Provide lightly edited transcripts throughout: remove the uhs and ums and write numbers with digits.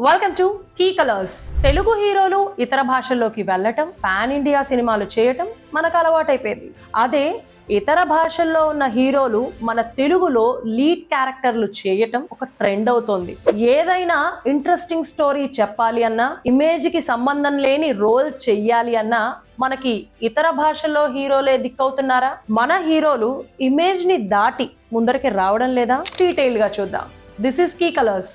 Welcome to key colours. Telugu హీరోలు ఇతర భాషల్లోకి వెళ్ళటం, పాన్ ఇండియా సినిమాలు చేయటం మనకు అలవాటైపోయింది. అదే ఇతర భాషల్లో ఉన్న హీరోలు మన తెలుగులో లీడ్ క్యారెక్టర్లు చేయటం ఒక ట్రెండ్ అవుతోంది. ఏదైనా ఇంట్రెస్టింగ్ స్టోరీ చెప్పాలి అన్నా, ఇమేజ్ కి సంబంధం లేని రోల్ చెయ్యాలి అన్నా మనకి ఇతర భాషల్లో హీరోలే దిక్కవుతున్నారా? మన హీరోలు ఇమేజ్ ని దాటి ముందరికి రావడం లేదా? డీటెయిల్ గా చూద్దాం. This is key colours.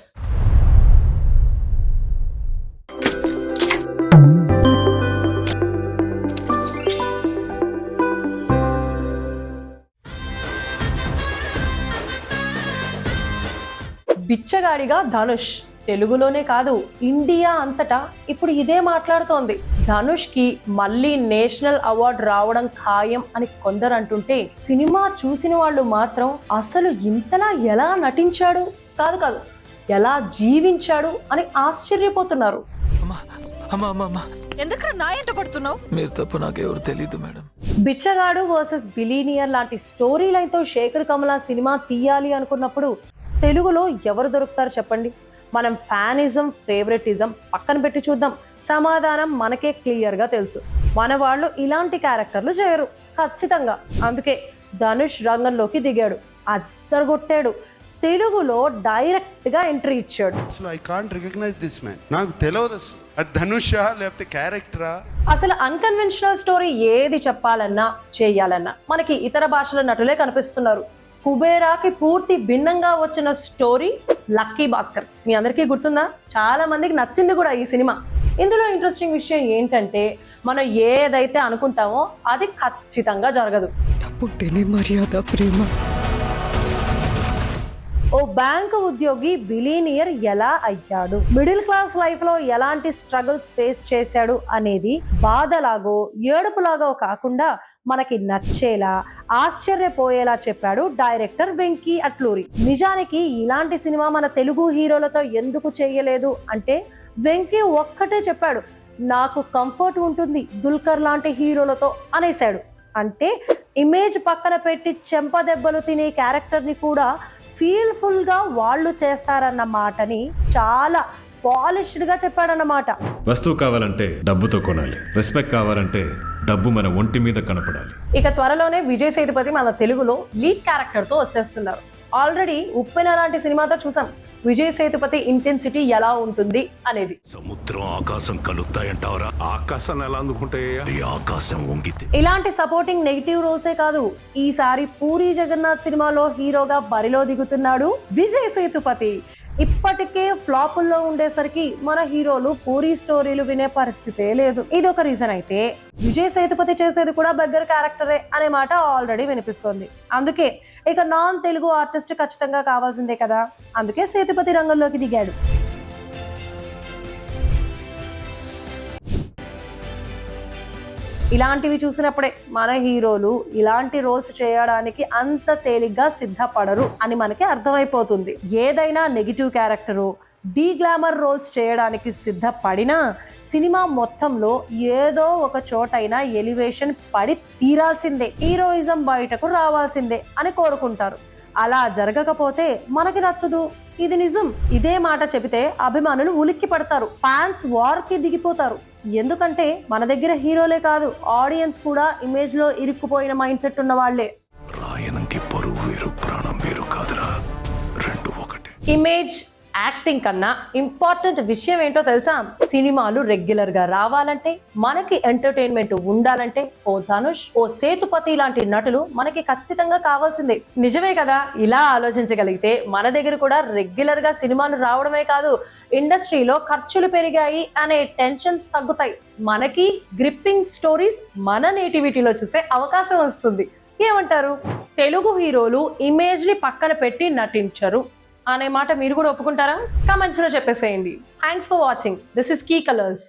బిచ్చగాడిగా ధనుష్ తెలుగులోనే కాదు, ఇండియా అంతటా ఇప్పుడు ఇదే మాట్లాడుతోంది. ధనుష్ కి మళ్ళీ నేషనల్ అవార్డు రావడం ఖాయం అని కొందరు అంటుంటే, సినిమా చూసిన వాళ్ళు మాత్రం అసలు ఇంతలా ఎలా నటించాడు, కాదు ఎలా జీవించాడు అని ఆశ్చర్యపోతున్నారు. మీరు తప్ప నాకెవరు తెలీదు మేడం. బిచ్చగాడు వర్సెస్ బిలీనియర్ లాంటి స్టోరీ లైన్ తో శేఖర్ కమల సినిమా తీయాలి అనుకున్నప్పుడు తెలుగులో ఎవరు దొరుకుతారు చెప్పండి? మనం ఫ్యానిజం, ఫేవరెటిజం పక్కన పెట్టి చూద్దాం. సమాధానం మనకే క్లియర్ గా తెలుసు. మన వాళ్ళు ఇలాంటి క్యారెక్టర్లు చేయరు ఖచ్చితంగా. అందుకే ధనుష్ రంగంలోకి దిగాడు, అద్దరగొట్టాడు. తెలుగులో డైరెక్ట్ గా ఎంట్రీ ఇచ్చాడు. I can't recognise this man. నాకు తెలియదు అది ధనుషా లేకపోతే క్యారెక్టరా. అసలు అన్కన్వెన్షనల్ స్టోరీ ఏది చెప్పాలన్నా చేయాలన్నా మనకి ఇతర భాషల నటులే కనిపిస్తున్నారు. కుబేరాకి పూర్తి భిన్నంగా వచ్చిన స్టోరీ లక్కీ భాస్కర్. మీ అందరికీ గుర్తుందా? చాలా మందికి నచ్చింది కూడా ఈ సినిమా. ఇందులో ఇంట్రెస్టింగ్ విషయం ఏంటంటే, మనం ఏదైతే అనుకుంటామో అది ఖచ్చితంగా జరగదు. మర్యాద, ప్రేమ. ఓ బ్యాంకు ఉద్యోగి బిలీనియర్ ఎలా అయ్యాడు, మిడిల్ క్లాస్ లైఫ్ లో ఎలాంటి స్ట్రగుల్స్ ఫేస్ చేశాడు అనేది బాధలాగో ఏడుపులాగో కాకుండా మనకి నచ్చేలా, ఆశ్చర్యపోయేలా చెప్పాడు డైరెక్టర్ వెంకీ అట్లూరి. నిజానికి ఇలాంటి సినిమా మన తెలుగు హీరోలతో ఎందుకు చేయలేదు అంటే, వెంకీ ఒక్కటే చెప్పాడు, నాకు కంఫర్ట్ ఉంటుంది దుల్కర్ లాంటి హీరోలతో అనేసాడు. అంటే ఇమేజ్ పక్కన పెట్టి చెంపదెబ్బలు తినే క్యారెక్టర్ ని కూడా ఫీల్ఫుల్ గా వాళ్ళు చేస్తారన్న మాటని చాలా పాలిష్డ్ గా చెప్పాడన్నమాట. వస్తువు కావాలంటే డబ్బుతో కొనాలి, రెస్పెక్ట్ కావాలంటే డబ్బు మన ఒంటి మీద కనపడాలి. ఇక త్వరలోనే విజయ్ సేతుపతి మన తెలుగులో లీడ్ క్యారెక్టర్ తో వచ్చేస్తున్నారు. ఆల్రెడీ ఉప్పెన లాంటి సినిమాతో చూసాం విజయ్ సేతుపతి ఇంటెన్సిటీ ఎలా ఉంటుంది అనేది. సముద్రం ఆకాశం కలుస్తాయంటావరా? ఆకాశం ఎలా అందుకుంటాయా? ఆకాశం వంగితే. ఇలాంటి సపోర్టింగ్ నెగిటివ్ రోల్సే కాదు, ఈసారి పూరి జగన్నాథ్ సినిమాలో హీరోగా బరిలో దిగుతున్నాడు విజయ్ సేతుపతి. ఇప్పటికే ఫ్లాపుల్లో ఉండేసరికి మన హీరోలు పూరి స్టోరీలు వినే పరిస్థితే లేదు. ఇది ఒక రీజన్ అయితే, విజయ్ సేతుపతి చేసేది కూడా బెగ్గర్ క్యారెక్టరే అనే మాట ఆల్రెడీ వినిపిస్తోంది. అందుకే ఇక నాన్ తెలుగు ఆర్టిస్ట్ ఖచ్చితంగా కావాల్సిందే కదా, అందుకే సేతుపతి రంగంలోకి దిగాడు. ఇలాంటివి చూసినప్పుడే మన హీరోలు ఇలాంటి రోల్స్ చేయడానికి అంత తేలిగ్గా సిద్ధపడరు అని మనకి అర్థమైపోతుంది. ఏదైనా negative character, de glamour roles చేయడానికి సిద్ధపడినా సినిమా మొత్తంలో ఏదో ఒక చోటైనా ఎలివేషన్ పడి తీరాల్సిందే, హీరోయిజం బయటకు రావాల్సిందే అని కోరుకుంటారు. అలా జరగకపోతే మనకి నచ్చదు, ఇది నిజం. ఇదే మాట చెబితే అభిమానులు ఉలిక్కి పడతారు, ఫ్యాన్స్ వార్ కి దిగిపోతారు. ఎందుకంటే మన దగ్గర హీరోలే కాదు, ఆడియన్స్ కూడా ఇమేజ్ లో ఇరుక్కుపోయిన మైండ్ సెట్ ఉన్న వాళ్లే. రాయనంకి పరువు వేరు, ప్రాణం వేరు కాదురా, రెండు ఒకటి. ఇమేజ్ యాక్టింగ్ కన్నా ఇంపార్టెంట్ విషయం ఏంటో తెలుసా? సినిమాలు రెగ్యులర్ గా రావాలంటే, మనకి ఎంటర్టైన్మెంట్ ఉండాలంటే ఓ ధనుష్, ఓ సేతుపతి లాంటి నటులు మనకి ఖచ్చితంగా కావాల్సిందే. నిజమే కదా? ఇలా ఆలోచించగలిగితే మన దగ్గర కూడా రెగ్యులర్ గా సినిమాలు రావడమే కాదు, ఇండస్ట్రీలో ఖర్చులు పెరిగాయి అనే టెన్షన్స్ తగ్గుతాయి. మనకి గ్రిప్పింగ్ స్టోరీస్ మన నేటివిటీలో చూసే అవకాశం వస్తుంది. ఏమంటారు? తెలుగు హీరోలు ఇమేజ్ ని పక్కన పెట్టి నటించరు అనే మాట మీరు కూడా ఒప్పుకుంటారా? కామెంట్స్ లో చెప్పేసేయండి. Thanks for watching. This is key colours.